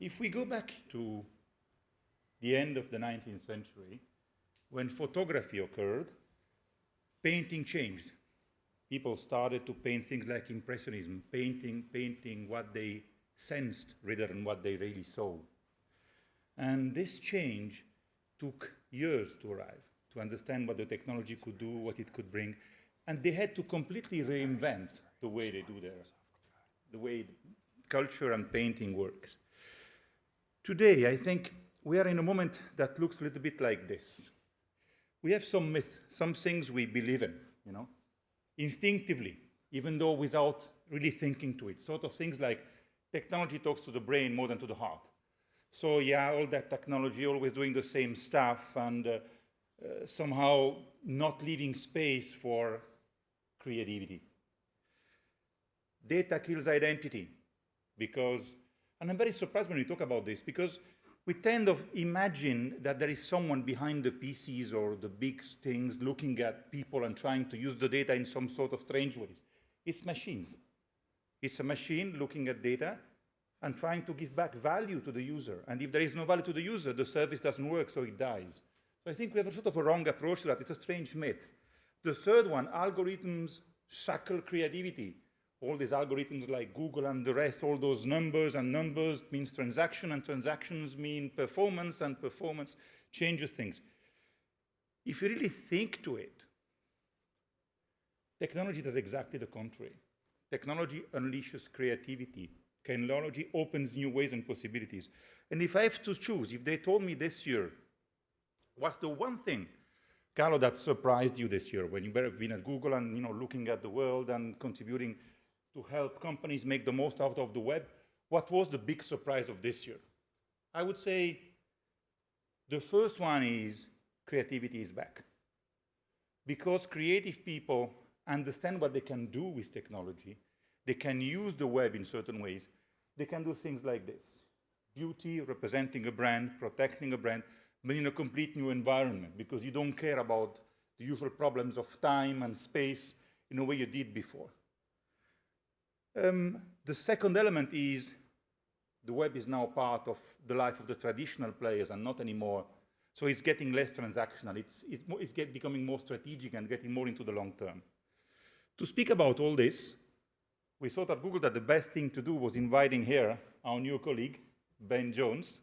If we go back to the end of the 19th century, when photography occurred, painting changed. People started to paint things like Impressionism, painting what they sensed rather than what they really saw. And this change took years to arrive, to understand what the technology could do, what it could bring. And they had to completely reinvent the way they do the way culture and painting works. Today, I think we are in a moment that looks a little bit like this. We have some myths, some things we believe in, instinctively, even though without really thinking to it. Sort of things like technology talks to the brain more than to the heart. So yeah, all that technology always doing the same stuff and somehow not leaving space for creativity. Data kills identity because, and I'm very surprised when we talk about this, because we tend to imagine that there is someone behind the PCs or the big things looking at people and trying to use the data in some sort of strange ways. It's machines. It's a machine looking at data and trying to give back value to the user. And if there is no value to the user, the service doesn't work, so it dies. So I think we have a sort of a wrong approach to that. It's a strange myth. The third one, algorithms shackle creativity. All these algorithms like Google and the rest, all those numbers, and numbers means transaction, and transactions mean performance, and performance changes things. If you really think to it, technology does exactly the contrary. Technology unleashes creativity. Technology opens new ways and possibilities. And if I have to choose, if they told me this year, what's the one thing, Carlo, that surprised you this year when you have been at Google and looking at the world and contributing to help companies make the most out of the web, what was the big surprise of this year? I would say the first one is creativity is back. Because creative people understand what they can do with technology, they can use the web in certain ways, they can do things like this. Beauty, representing a brand, protecting a brand, but in a complete new environment, because you don't care about the usual problems of time and space in a way you did before. The second element is the web is now part of the life of the traditional players and not anymore. So it's getting less transactional. It's becoming more strategic and getting more into the long term. To speak about all this, we thought at Google that the best thing to do was inviting here our new colleague, Ben Jones.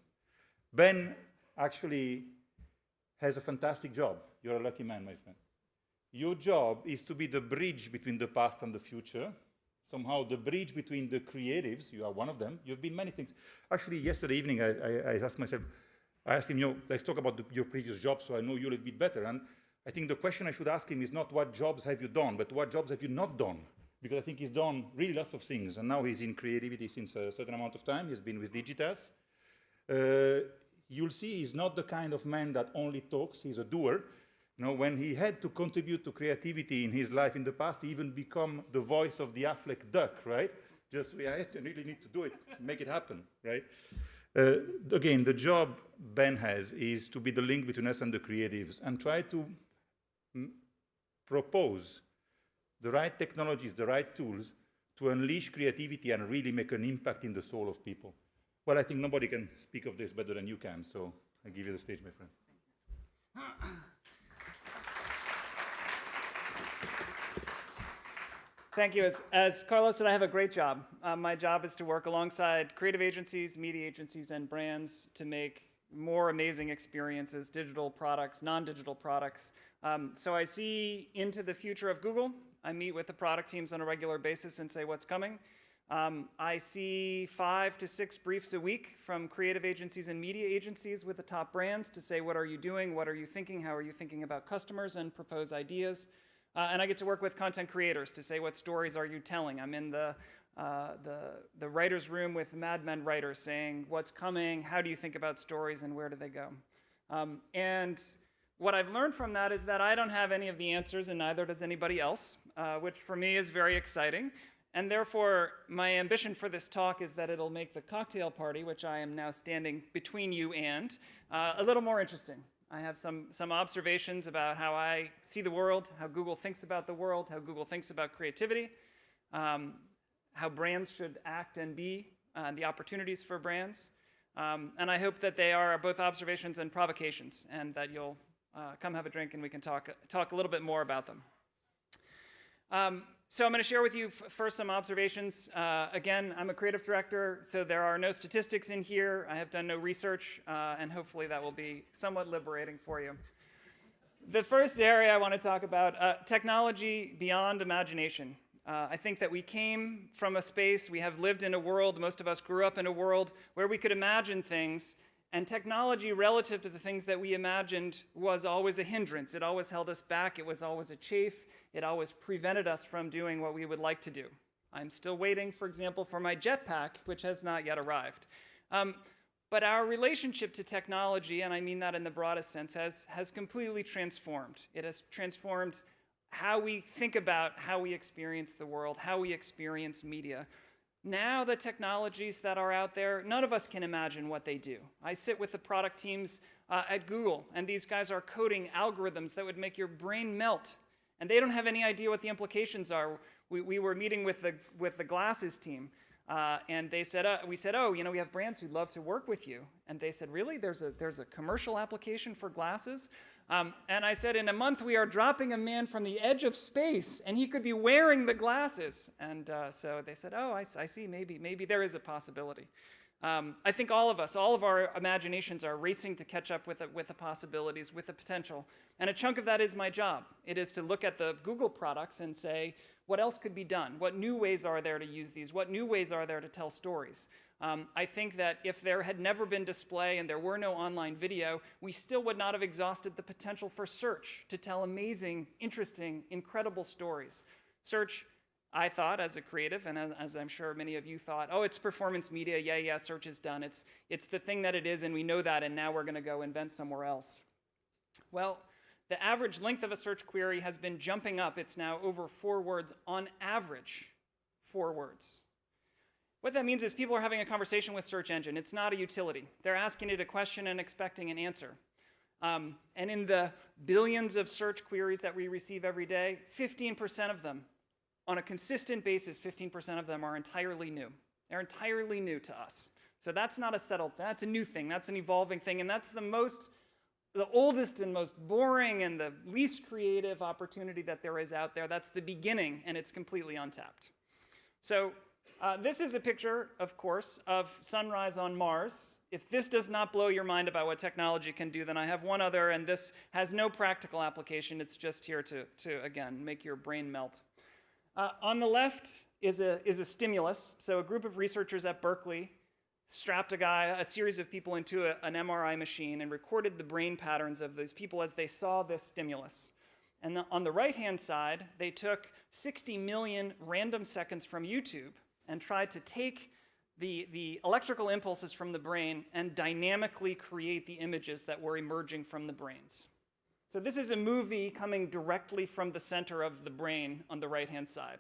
Ben actually has a fantastic job. You're a lucky man, my friend. Your job is to be the bridge between the past and the future. Somehow the bridge between the creatives, you are one of them, you've been many things. Actually, yesterday evening, I asked myself, I asked him, let's talk about your previous job so I know you a little bit better. And I think the question I should ask him is not what jobs have you done, but what jobs have you not done? Because I think he's done really lots of things. And now he's in creativity since a certain amount of time. He's been with Digitas. You'll see he's not the kind of man that only talks, he's a doer. When he had to contribute to creativity in his life in the past, he even become the voice of the Affleck duck, right? Just, I really need to do it, make it happen, right? Again, the job Ben has is to be the link between us and the creatives and try to propose the right technologies, the right tools to unleash creativity and really make an impact in the soul of people. Well, I think nobody can speak of this better than you can, so I give you the stage, my friend. Thank you. As Carlo said, I have a great job. My job is to work alongside creative agencies, media agencies, and brands to make more amazing experiences, digital products, non-digital products. So I see into the future of Google. I meet with the product teams on a regular basis and say what's coming. I see 5 to 6 briefs a week from creative agencies and media agencies with the top brands to say, what are you doing? What are you thinking? How are you thinking about customers? And propose ideas. And I get to work with content creators to say, what stories are you telling? I'm in the writer's room with Mad Men writers saying, what's coming? How do you think about stories and where do they go? And what I've learned from that is that I don't have any of the answers and neither does anybody else, which for me is very exciting. And therefore, my ambition for this talk is that it'll make the cocktail party, which I am now standing between you and, a little more interesting. I have some observations about how I see the world, how Google thinks about the world, how Google thinks about creativity, how brands should act and be, the opportunities for brands. And I hope that they are both observations and provocations, and that you'll come have a drink and we can talk a little bit more about them. So I'm going to share with you first some observations. Again, I'm a creative director, so there are no statistics in here. I have done no research, and hopefully that will be somewhat liberating for you. The first area I want to talk about, technology beyond imagination. I think that we came from a space, we have lived in a world, most of us grew up in a world where we could imagine things, and technology relative to the things that we imagined was always a hindrance. It always held us back. It was always a chafe. It always prevented us from doing what we would like to do. I'm still waiting, for example, for my jetpack, which has not yet arrived. But our relationship to technology, and I mean that in the broadest sense, has completely transformed. It has transformed how we think about how we experience the world, how we experience media. Now the technologies that are out there, none of us can imagine what they do. I sit with the product teams at Google, and these guys are coding algorithms that would make your brain melt. And they don't have any idea what the implications are. We were meeting with the glasses team, and they said, we said, oh, we have brands who'd love to work with you. And they said, really? There's a commercial application for glasses? And I said, in a month we are dropping a man from the edge of space, and he could be wearing the glasses. And so they said, oh, I see, maybe there is a possibility. I think all of our imaginations are racing to catch up with the possibilities, with the potential. And a chunk of that is my job. It is to look at the Google products and say, what else could be done? What new ways are there to use these? What new ways are there to tell stories? I think that if there had never been display and there were no online video, we still would not have exhausted the potential for search to tell amazing, interesting, incredible stories. Search, I thought, as a creative, and as I'm sure many of you thought, oh, it's performance media, yeah, search is done. It's the thing that it is, and we know that, and now we're going to go invent somewhere else. Well, the average length of a search query has been jumping up. It's now over 4 words on average, 4 words. What that means is people are having a conversation with search engine. It's not a utility. They're asking it a question and expecting an answer. And in the billions of search queries that we receive every day, 15% of them, on a consistent basis, 15% of them are entirely new. They're entirely new to us. So that's not a settled, that's a new thing, that's an evolving thing, and that's the oldest and most boring and the least creative opportunity that there is out there. That's the beginning, and it's completely untapped. So this is a picture, of course, of sunrise on Mars. If this does not blow your mind about what technology can do, then I have one other, and this has no practical application. It's just here to again, make your brain melt. On the left is a stimulus. So a group of researchers at Berkeley strapped a series of people into an MRI machine and recorded the brain patterns of these people as they saw this stimulus. And on the right-hand side, they took 60 million random seconds from YouTube and tried to take the electrical impulses from the brain and dynamically create the images that were emerging from the brains. So this is a movie coming directly from the center of the brain on the right-hand side.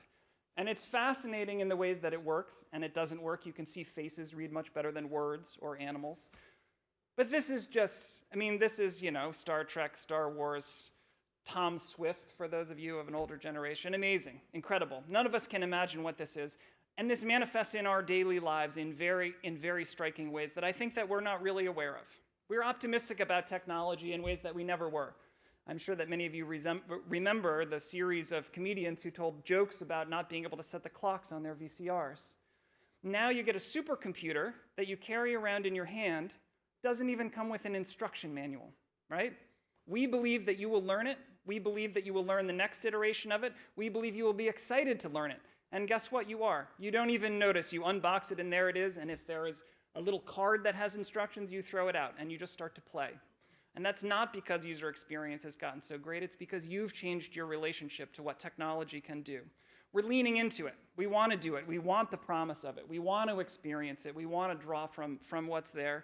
And it's fascinating in the ways that it works, and it doesn't work. You can see faces read much better than words or animals. But this is just, this is, Star Trek, Star Wars, Tom Swift, for those of you of an older generation. Amazing, incredible. None of us can imagine what this is. And this manifests in our daily lives in very striking ways that I think that we're not really aware of. We're optimistic about technology in ways that we never were. I'm sure that many of you remember the series of comedians who told jokes about not being able to set the clocks on their VCRs. Now you get a supercomputer that you carry around in your hand, doesn't even come with an instruction manual, right? We believe that you will learn it. We believe that you will learn the next iteration of it. We believe you will be excited to learn it. And guess what? You are. You don't even notice. You unbox it and there it is, and if there is a little card that has instructions, you throw it out and you just start to play. And that's not because user experience has gotten so great, it's because you've changed your relationship to what technology can do. We're leaning into it. We want to do it. We want the promise of it. We want to experience it. We want to draw from what's there.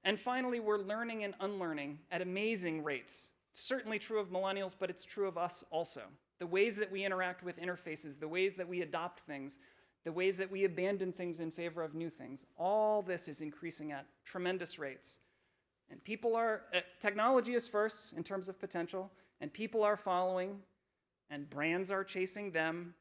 And finally, we're learning and unlearning at amazing rates. It's certainly true of millennials, but it's true of us also. The ways that we interact with interfaces, the ways that we adopt things, the ways that we abandon things in favor of new things, all this is increasing at tremendous rates. And technology is first in terms of potential, and people are following, and brands are chasing them,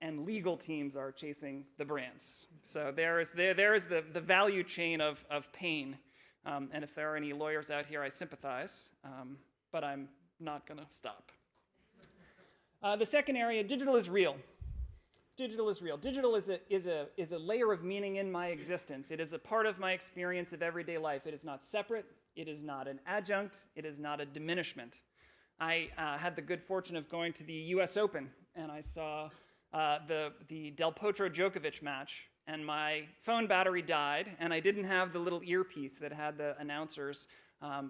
and legal teams are chasing the brands. So there is the value chain of pain. And if there are any lawyers out here, I sympathize, but I'm not going to stop. The second area, digital is real. Digital is real. Digital is a layer of meaning in my existence. It is a part of my experience of everyday life. It is not separate. It is not an adjunct. It is not a diminishment. I had the good fortune of going to the US Open, and I saw the Del Potro Djokovic match, and my phone battery died, and I didn't have the little earpiece that had the announcers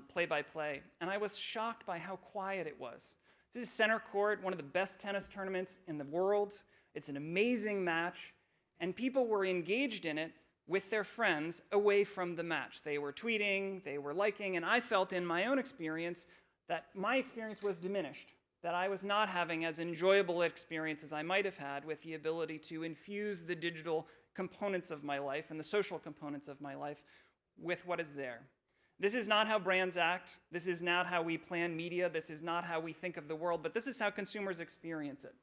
play-by-play, and I was shocked by how quiet it was. This is center court, one of the best tennis tournaments in the world. It's an amazing match, and people were engaged in it with their friends away from the match. They were tweeting, they were liking, and I felt in my own experience that my experience was diminished, that I was not having as enjoyable an experience as I might have had with the ability to infuse the digital components of my life and the social components of my life with what is there. This is not how brands act. This is not how we plan media. This is not how we think of the world, but this is how consumers experience it,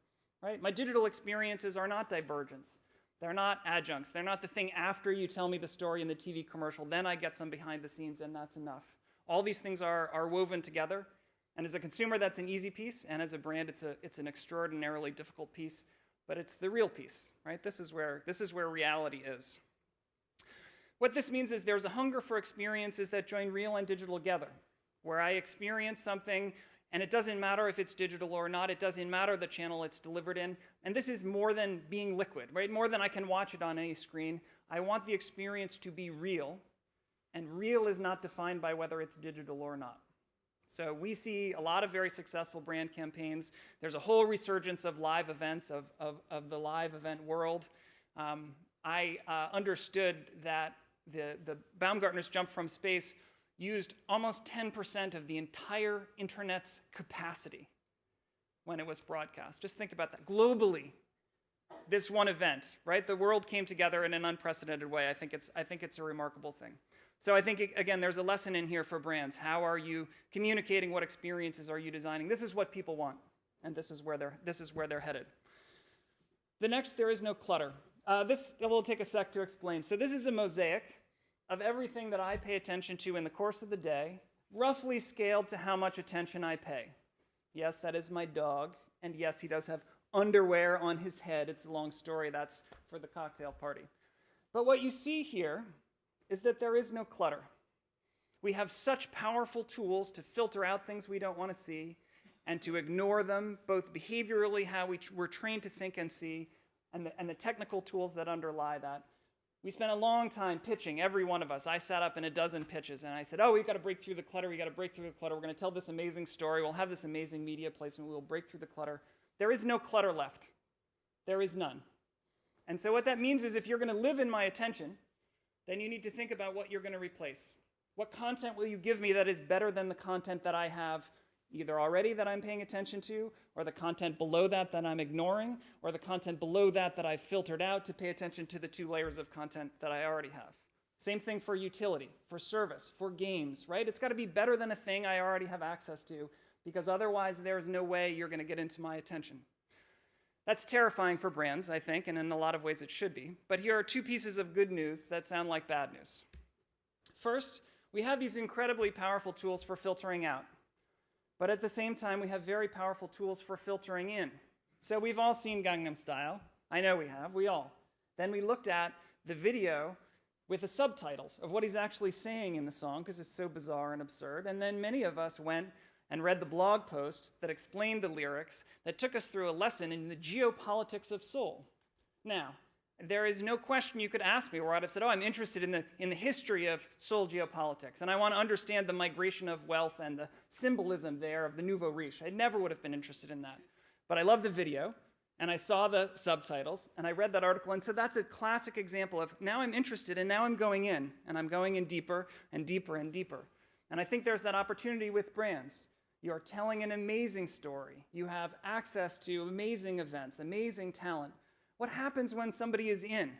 right? My digital experiences are not divergents. They're not adjuncts. They're not the thing after you tell me the story in the TV commercial, then I get some behind the scenes and that's enough. All these things are woven together, and as a consumer, that's an easy piece, and as a brand, it's an extraordinarily difficult piece, but it's the real piece, right? This is where reality is. What this means is there's a hunger for experiences that join real and digital together, where I experience something, and it doesn't matter if it's digital or not, it doesn't matter the channel it's delivered in, and this is more than being liquid, right? More than I can watch it on any screen. I want the experience to be real, and real is not defined by whether it's digital or not. So we see a lot of very successful brand campaigns. There's a whole resurgence of live events, of the live event world. I understood that the Baumgartner's Jump from Space used almost 10% of the entire internet's capacity when it was broadcast. Just think about that. Globally, this one event, right? The world came together in an unprecedented way. I think it's a remarkable thing. So I think, again, there's a lesson in here for brands. How are you communicating? What experiences are you designing? This is what people want, and this is where they're headed. The next, there is no clutter. This will take a sec to explain. So this is a mosaic of everything that I pay attention to in the course of the day, roughly scaled to how much attention I pay. Yes, that is my dog, and yes, he does have underwear on his head. It's a long story. That's for the cocktail party. But what you see here is that there is no clutter. We have such powerful tools to filter out things we don't want to see and to ignore them, both behaviorally, how we're trained to think and see, and the technical tools that underlie that. We spent a long time pitching, every one of us. I sat up in a dozen pitches and I said, oh, we've got to break through the clutter. We've got to break through the clutter. We're going to tell this amazing story. We'll have this amazing media placement. We'll break through the clutter. There is no clutter left. There is none. And so what that means is if you're going to live in my attention, then you need to think about what you're going to replace. What content will you give me that is better than the content that I have either already that I'm paying attention to, or the content below that that I'm ignoring, or the content below that that I've filtered out to pay attention to the 2 layers of content that I already have. Same thing for utility, for service, for games, right? It's got to be better than a thing I already have access to, because otherwise there's no way you're going to get into my attention. That's terrifying for brands, I think, and in a lot of ways it should be. But here are 2 pieces of good news that sound like bad news. First, we have these incredibly powerful tools for filtering out. But at the same time, we have very powerful tools for filtering in. So we've all seen Gangnam Style. I know we have, we all. Then we looked at the video with the subtitles of what he's actually saying in the song, because it's so bizarre and absurd. And then many of us went and read the blog post that explained the lyrics, that took us through a lesson in the geopolitics of soul. Now, there is no question you could ask me where I'd have said, oh, I'm interested in the history of soul geopolitics, and I want to understand the migration of wealth and the symbolism there of the nouveau riche. I never would have been interested in that. But I love the video, and I saw the subtitles, and I read that article, and so that's a classic example of now I'm interested, and now I'm going in, and I'm going in deeper and deeper and deeper. And I think there's that opportunity with brands. You are telling an amazing story. You have access to amazing events, amazing talent. What happens when somebody is in?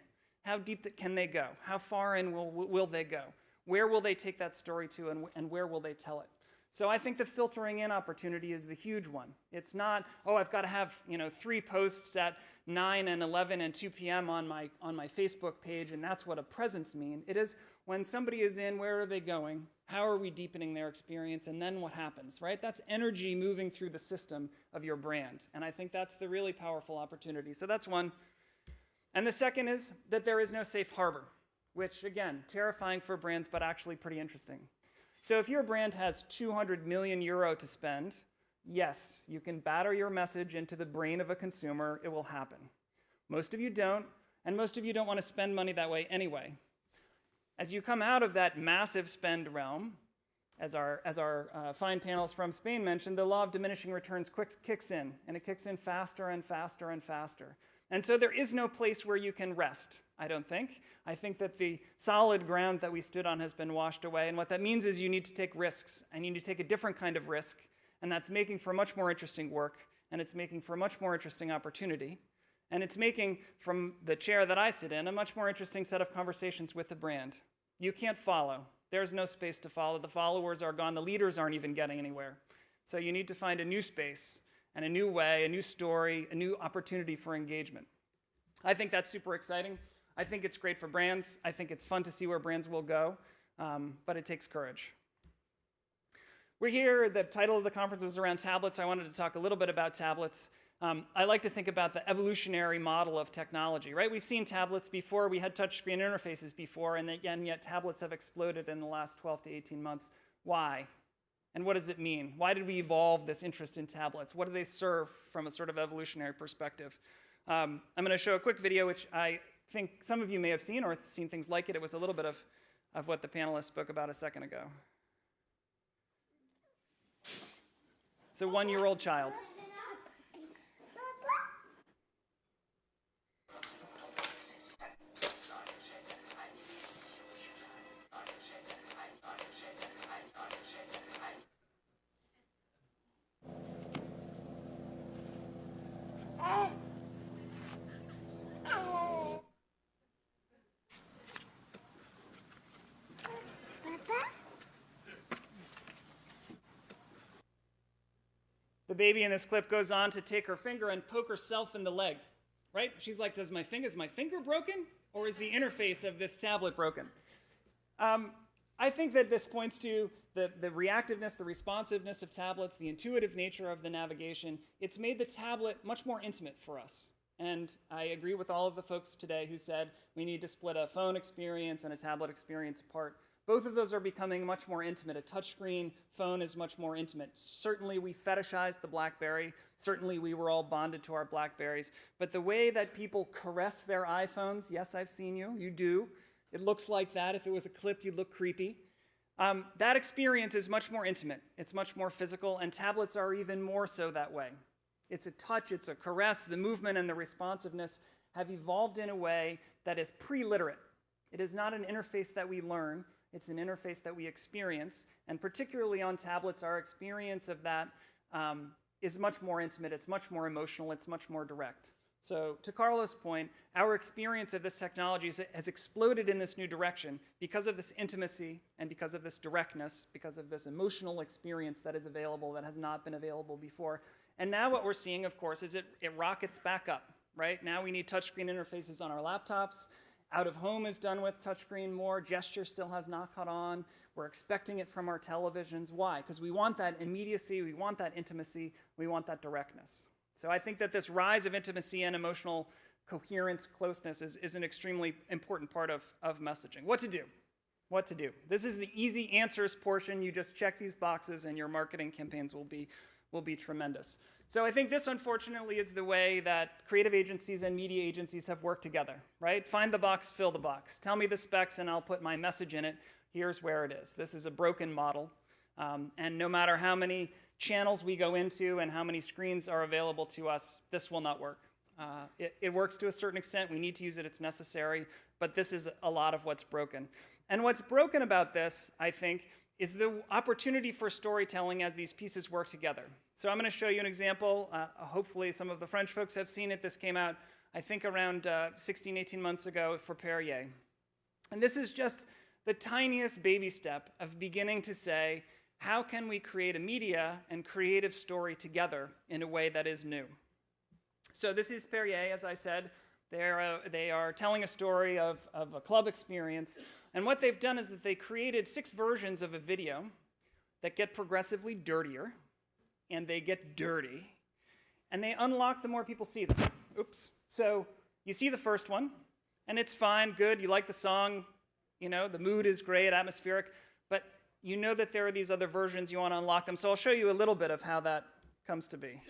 How deep can they go? How far in will they go? Where will they take that story to, and where will they tell it? So I think the filtering in opportunity is the huge one. It's not, oh, I've got to have 3 posts at 9 and 11 and 2 p.m. on my Facebook page, and that's what a presence means. It is when somebody is in, where are they going? How are we deepening their experience? And then what happens, right? That's energy moving through the system of your brand. And I think that's the really powerful opportunity. So that's one. And the second is that there is no safe harbor, which, again, terrifying for brands, but actually pretty interesting. So if your brand has 200 million euro to spend, yes, you can batter your message into the brain of a consumer. It will happen. Most of you don't, and most of you don't want to spend money that way anyway. As you come out of that massive spend realm, as our fine panelists from Spain mentioned, the law of diminishing returns kicks in, and it kicks in faster and faster and faster. And so there is no place where you can rest, I don't think. I think that the solid ground that we stood on has been washed away, and what that means is you need to take risks, and you need to take a different kind of risk, and that's making for much more interesting work, and it's making for much more interesting opportunity, and it's making, from the chair that I sit in, a much more interesting set of conversations with the brand. You can't follow. There's no space to follow. The followers are gone. The leaders aren't even getting anywhere. So you need to find a new space and a new way, a new story, a new opportunity for engagement. I think that's super exciting. I think it's great for brands. I think it's fun to see where brands will go, but it takes courage. We're here. The title of the conference was around tablets. I wanted to talk a little bit about tablets. I like to think about the evolutionary model of technology, right? We've seen tablets before. We had touchscreen interfaces before, and again, yet tablets have exploded in the last 12 to 18 months. Why? And what does it mean? Why did we evolve this interest in tablets? What do they serve from a sort of evolutionary perspective? I'm going to show a quick video, which I think some of you may have seen or seen things like it. It was a little bit of what the panelists spoke about a second ago. It's a 1-year-old child. The baby in this clip goes on to take her finger and poke herself in the leg, right? She's like, is my finger broken? Or is the interface of this tablet broken? I think that this points to the reactiveness, the responsiveness of tablets, the intuitive nature of the navigation. It's made the tablet much more intimate for us. And I agree with all of the folks today who said we need to split a phone experience and a tablet experience apart. Both of those are becoming much more intimate. A touchscreen phone is much more intimate. Certainly we fetishized the BlackBerry. Certainly we were all bonded to our BlackBerries. But the way that people caress their iPhones, yes, I've seen you, you do. It looks like that. If it was a clip, you'd look creepy. That experience is much more intimate. It's much more physical, and tablets are even more so that way. It's a touch, it's a caress. The movement and the responsiveness have evolved in a way that is pre-literate. It is not an interface that we learn. It's an interface that we experience, and particularly on tablets, our experience of that is much more intimate, it's much more emotional, it's much more direct. So to Carlo's point, our experience of this technology has exploded in this new direction because of this intimacy and because of this directness, because of this emotional experience that is available that has not been available before. And now what we're seeing, of course, is it rockets back up, right? Now we need touchscreen interfaces on our laptops. Out of home is done with touchscreen more. Gesture still has not caught on. We're expecting it from our televisions. Why? Because we want that immediacy, we want that intimacy, we want that directness. So I think that this rise of intimacy and emotional coherence, closeness is an extremely important part of messaging. What to do? What to do? This is the easy answers portion. You just check these boxes and your marketing campaigns will be tremendous. So I think this, unfortunately, is the way that creative agencies and media agencies have worked together, right? Find the box, fill the box. Tell me the specs and I'll put my message in it. Here's where it is. This is a broken model. And no matter how many channels we go into and how many screens are available to us, this will not work. It works to a certain extent. We need to use it. It's necessary. But this is a lot of what's broken. And what's broken about this, I think, is the opportunity for storytelling as these pieces work together. So I'm going to show you an example. Hopefully some of the French folks have seen it. This came out, I think, around 16, 18 months ago for Perrier. And this is just the tiniest baby step of beginning to say, how can we create a media and creative story together in a way that is new? So this is Perrier, as I said. They are telling a story of a club experience. And what they've done is that they created 6 versions of a video that get progressively dirtier, and they get dirty, and they unlock the more people see them. Oops. So you see the first one, and it's fine, good, you like the song, you know, the mood is great, atmospheric, but you know that there are these other versions, you want to unlock them. So I'll show you a little bit of how that comes to be.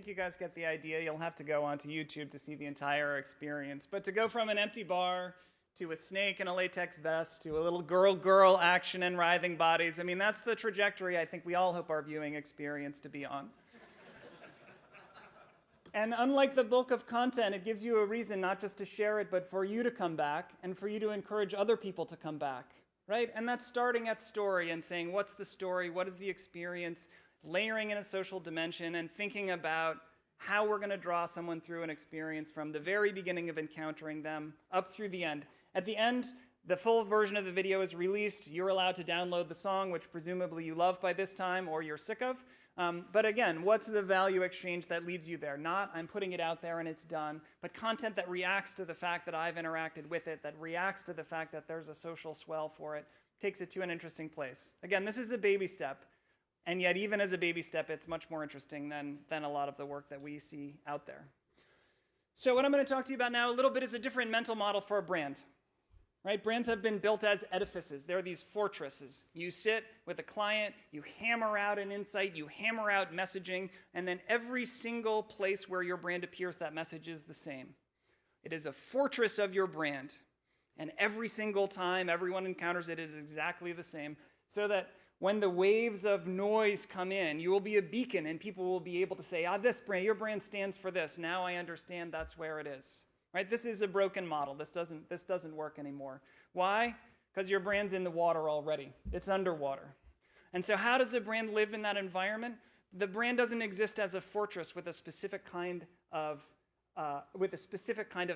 You guys get the idea. You'll have to go onto YouTube to see the entire experience. But to go from an empty bar to a snake in a latex vest to a little girl action and writhing bodies, I mean, that's the trajectory I think we all hope our viewing experience to be on. And unlike the bulk of content, it gives you a reason not just to share it, but for you to come back and for you to encourage other people to come back, right? And that's starting at story and saying, what's the story? What is the experience? Layering in a social dimension and thinking about how we're going to draw someone through an experience from the very beginning of encountering them up through the end. At the end, the full version of the video is released. You're allowed to download the song, which presumably you love by this time or you're sick of. But again, what's the value exchange that leads you there? Not, I'm putting it out there and it's done, but content that reacts to the fact that I've interacted with it, that reacts to the fact that there's a social swell for it, takes it to an interesting place. Again, this is a baby step. And yet, even as a baby step, it's much more interesting than a lot of the work that we see out there. So what I'm going to talk to you about now a little bit is a different mental model for a brand. Right? Brands have been built as edifices. They're these fortresses. You sit with a client, you hammer out an insight, you hammer out messaging, and then every single place where your brand appears, that message is the same. It is a fortress of your brand. And every single time everyone encounters it, it is exactly the same, so that when the waves of noise come in, you will be a beacon and people will be able to say, this brand, your brand stands for this. Now I understand that's where it is. Right? This is a broken model. This doesn't work anymore. Why? Because your brand's in the water already. It's underwater. And so how does a brand live in that environment? The brand doesn't exist as a fortress with a specific kind of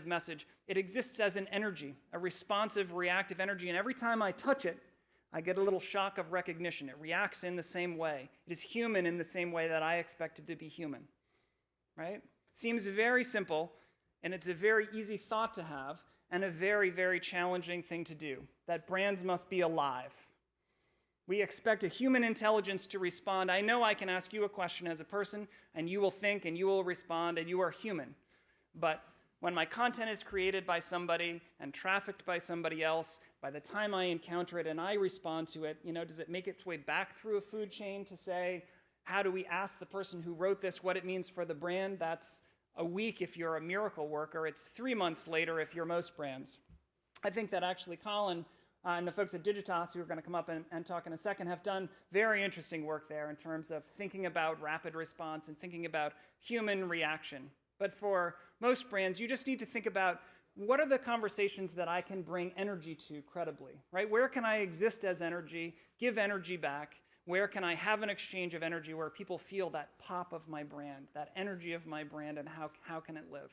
message. It exists as an energy, a responsive, reactive energy. And every time I touch it, I get a little shock of recognition. It reacts in the same way. It is human in the same way that I expect it to be human, right? Seems very simple, and it's a very easy thought to have, and a very, very challenging thing to do, that brands must be alive. We expect a human intelligence to respond. I know I can ask you a question as a person, and you will think, and you will respond, and you are human. But when my content is created by somebody and trafficked by somebody else, by the time I encounter it and I respond to it, does it make its way back through a food chain to say, how do we ask the person who wrote this what it means for the brand? That's a week if you're a miracle worker. It's 3 months later if you're most brands. I think that actually Colin and the folks at Edifice, who are going to come up and talk in a second, have done very interesting work there in terms of thinking about rapid response and thinking about human reaction. But for most brands, you just need to think about, what are the conversations that I can bring energy to credibly, right? Where can I exist as energy, give energy back? Where can I have an exchange of energy where people feel that pop of my brand, that energy of my brand, and how can it live?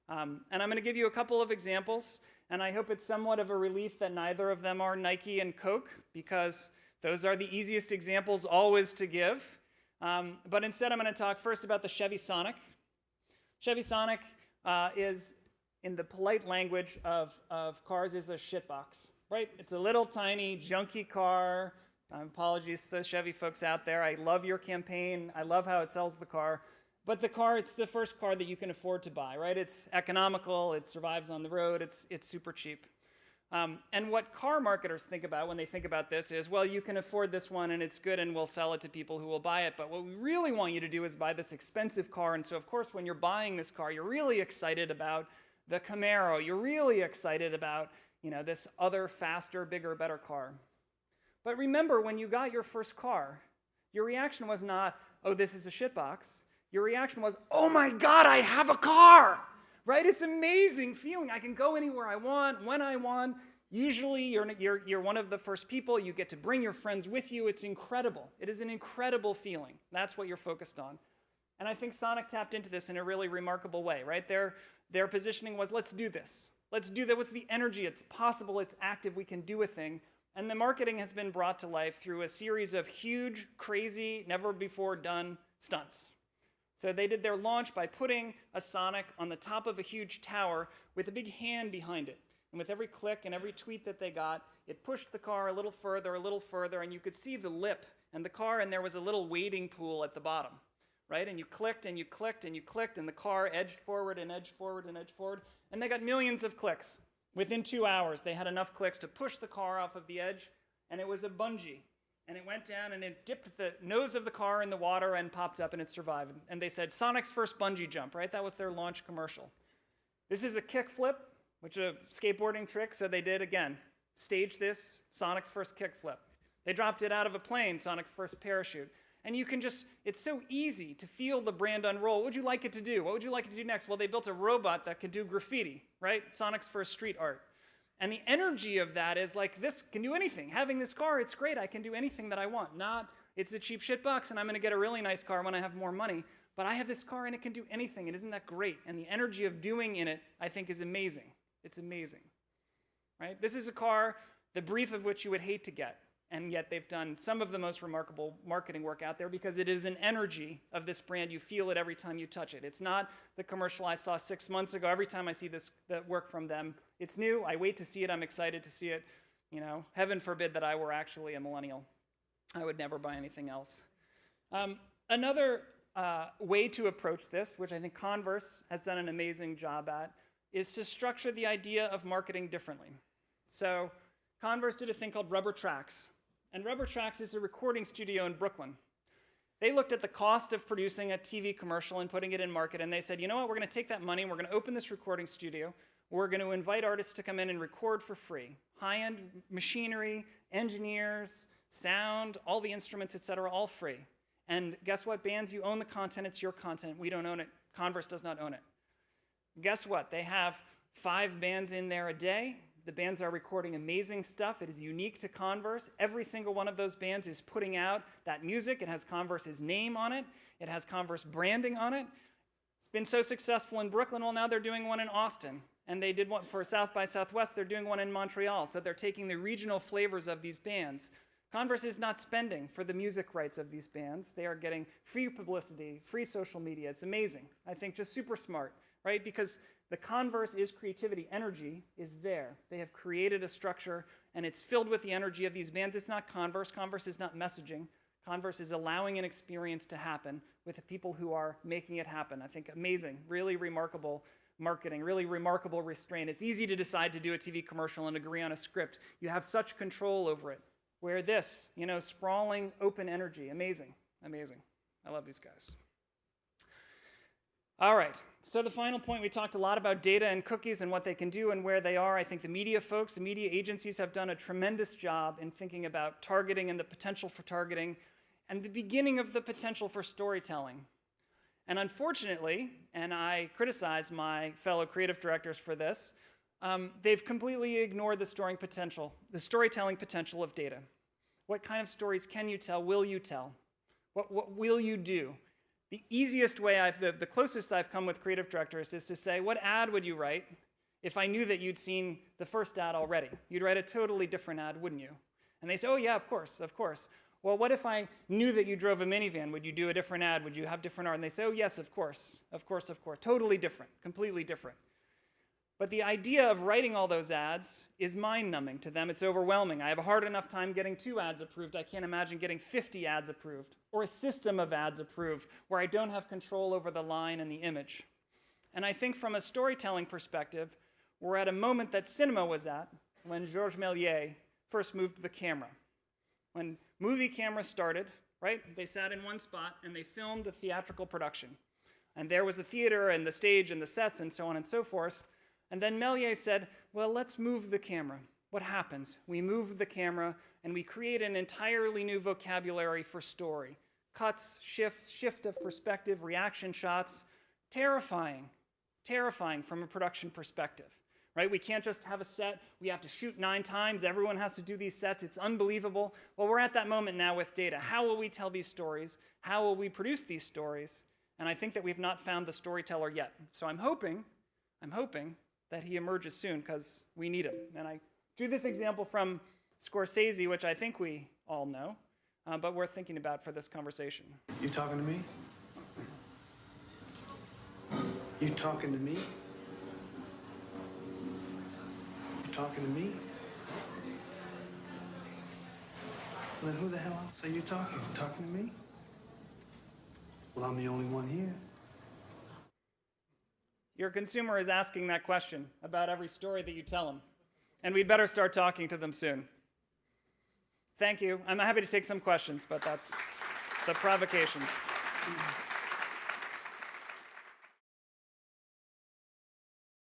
And I'm going to give you a couple of examples, and I hope it's somewhat of a relief that neither of them are Nike and Coke, because those are the easiest examples always to give. But instead, I'm going to talk first about the Chevy Sonic. Chevy Sonic is, in the polite language of cars, is a shitbox, right? It's a little tiny, junky car. Apologies to the Chevy folks out there. I love your campaign. I love how it sells the car. But the car, it's the first car that you can afford to buy, right? It's economical. It survives on the road. It's super cheap. And what car marketers think about when they think about this is, well, you can afford this one and it's good and we'll sell it to people who will buy it. But what we really want you to do is buy this expensive car. And so, of course, when you're buying this car, you're really excited about the Camaro. You're really excited about, this other, faster, bigger, better car. But remember, when you got your first car, your reaction was not, oh, this is a shitbox. Your reaction was, oh my God, I have a car, right? It's an amazing feeling. I can go anywhere I want, when I want. Usually, you're one of the first people. You get to bring your friends with you. It's incredible. It is an incredible feeling. That's what you're focused on. And I think Sonic tapped into this in a really remarkable way, right? Their positioning was, let's do this. Let's do that. What's the energy? It's possible. It's active. We can do a thing. And the marketing has been brought to life through a series of huge, crazy, never-before-done stunts. So they did their launch by putting a Sonic on the top of a huge tower with a big hand behind it. And with every click and every tweet that they got, it pushed the car a little further, and you could see the lip and the car, and there was a little wading pool at the bottom, right? And you clicked, and you clicked, and you clicked, and the car edged forward and edged forward and edged forward, and they got millions of clicks. Within 2 hours, they had enough clicks to push the car off of the edge, and it was a bungee. And it went down and it dipped the nose of the car in the water and popped up and it survived. And they said, Sonic's first bungee jump, right? That was their launch commercial. This is a kick flip, which is a skateboarding trick. So they did, again, stage this, Sonic's first kick flip. They dropped it out of a plane, Sonic's first parachute. And you can just, it's so easy to feel the brand unroll. What would you like it to do? What would you like it to do next? Well, they built a robot that could do graffiti, right? Sonic's first street art. And the energy of that is like, this can do anything. Having this car, it's great. I can do anything that I want. Not, it's a cheap shit box and I'm going to get a really nice car when I have more money. But I have this car and it can do anything. And isn't that great? And the energy of doing in it, I think, is amazing. It's amazing, right? This is a car, the brief of which you would hate to get. And yet they've done some of the most remarkable marketing work out there because it is an energy of this brand. You feel it every time you touch it. It's not the commercial I saw 6 months ago. Every time I see that work from them, it's new. I wait to see it. I'm excited to see it. Heaven forbid that I were actually a millennial. I would never buy anything else. Another way to approach this, which I think Converse has done an amazing job at, is to structure the idea of marketing differently. So Converse did a thing called Rubber Tracks. And Rubber Tracks is a recording studio in Brooklyn. They looked at the cost of producing a TV commercial and putting it in market, and they said, you know what, we're going to take that money and we're going to open this recording studio. We're going to invite artists to come in and record for free. High-end machinery, engineers, sound, all the instruments, et cetera, all free. And guess what, bands? You own the content. It's your content. We don't own it. Converse does not own it. Guess what? They have 5 bands in there a day. The bands are recording amazing stuff. It is unique to Converse. Every single one of those bands is putting out that music. It has Converse's name on it. It has Converse branding on it. It's been so successful in Brooklyn. Well, now they're doing one in Austin. And they did one for South by Southwest. They're doing one in Montreal. So they're taking the regional flavors of these bands. Converse is not spending for the music rights of these bands. They are getting free publicity, free social media. It's amazing. I think just super smart, right? Because the Converse is creativity. Energy is there. They have created a structure, and it's filled with the energy of these bands. It's not Converse. Converse is not messaging. Converse is allowing an experience to happen with the people who are making it happen. I think amazing, really remarkable marketing, really remarkable restraint. It's easy to decide to do a TV commercial and agree on a script. You have such control over it. Where this, sprawling, open energy, amazing, amazing. I love these guys. All right, so the final point, we talked a lot about data and cookies and what they can do and where they are. I think the media folks, the media agencies have done a tremendous job in thinking about targeting and the potential for targeting and the beginning of the potential for storytelling. And unfortunately, and I criticize my fellow creative directors for this, they've completely ignored the storytelling potential of data. What kind of stories can you tell, will you tell? What will you do? The easiest way, the closest I've come with creative directors is to say, what ad would you write if I knew that you'd seen the first ad already? You'd write a totally different ad, wouldn't you? And they say, oh yeah, of course, of course. well, what if I knew that you drove a minivan? Would you do a different ad? Would you have different art? And they say, oh, yes, of course, of course, of course. Totally different, completely different. But the idea of writing all those ads is mind-numbing. To them, it's overwhelming. I have a hard enough time getting 2 ads approved. I can't imagine getting 50 ads approved, or a system of ads approved where I don't have control over the line and the image. And I think from a storytelling perspective, we're at a moment that cinema was at when Georges Méliès first moved the camera. When movie cameras started, right, they sat in one spot and they filmed a theatrical production. And there was the theater and the stage and the sets and so on and so forth. And then Méliès said, well, let's move the camera. What happens? We move the camera and we create an entirely new vocabulary for story. Cuts, shifts, shift of perspective, reaction shots. Terrifying, terrifying from a production perspective. Right? We can't just have a set. We have to shoot 9 times. Everyone has to do these sets. It's unbelievable. Well, we're at that moment now with data. How will we tell these stories? How will we produce these stories? And I think that we've not found the storyteller yet. So I'm hoping that he emerges soon because we need him. And I drew this example from Scorsese, which I think we all know, but worth thinking about for this conversation. You talking to me? You talking to me? Talking to me? Well, then who the hell else are you talking to? Talking to me? Well, I'm the only one here. Your consumer is asking that question about every story that you tell them, and we'd better start talking to them soon. Thank you. I'm happy to take some questions, but that's the provocations.